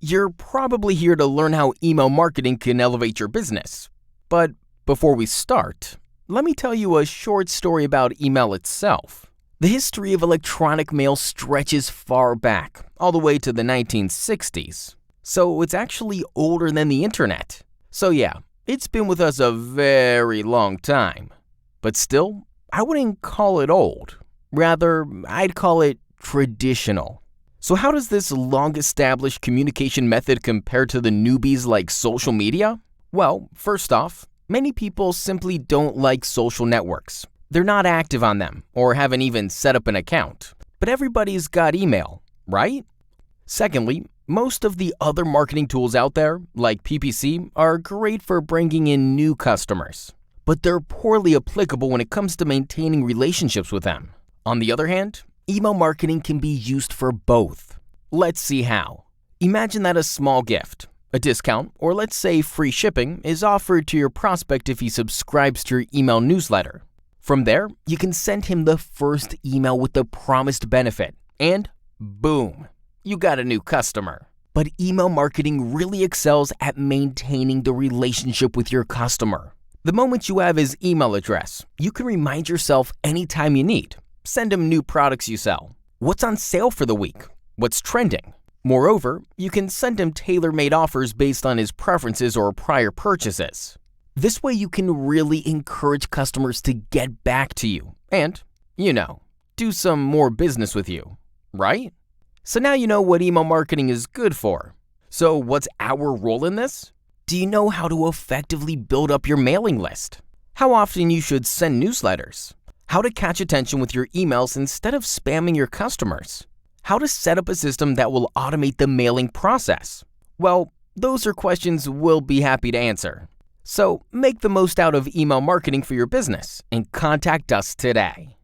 You're probably here to learn how email marketing can elevate your business. But before we start, let me tell you a short story about email itself. The history of electronic mail stretches far back, all the way to the 1960s. So it's actually older than the internet. So yeah, it's been with us a very long time. But still, I wouldn't call it old. Rather, I'd call it traditional. So how does this long-established communication method compare to the newbies like social media? Well, first off, many people simply don't like social networks. They're not active on them or haven't even set up an account. But everybody's got email, right? Secondly, most of the other marketing tools out there, like PPC, are great for bringing in new customers. But they're poorly applicable when it comes to maintaining relationships with them. On the other hand, email marketing can be used for both. Let's see how. Imagine that a small gift, a discount, or let's say free shipping is offered to your prospect if he subscribes to your email newsletter. From there, you can send him the first email with the promised benefit, and boom, you got a new customer. But email marketing really excels at maintaining the relationship with your customer. The moment you have his email address, you can remind yourself anytime you need. Send him new products you sell. What's on sale for the week? What's trending? Moreover, you can send him tailor-made offers based on his preferences or prior purchases. This way you can really encourage customers to get back to you and, do some more business with you, right? So now you know what email marketing is good for. So what's our role in this? Do you know how to effectively build up your mailing list? How often you should send newsletters? How to catch attention with your emails instead of spamming your customers? How to set up a system that will automate the mailing process? Well, those are questions we'll be happy to answer. So make the most out of email marketing for your business and contact us today.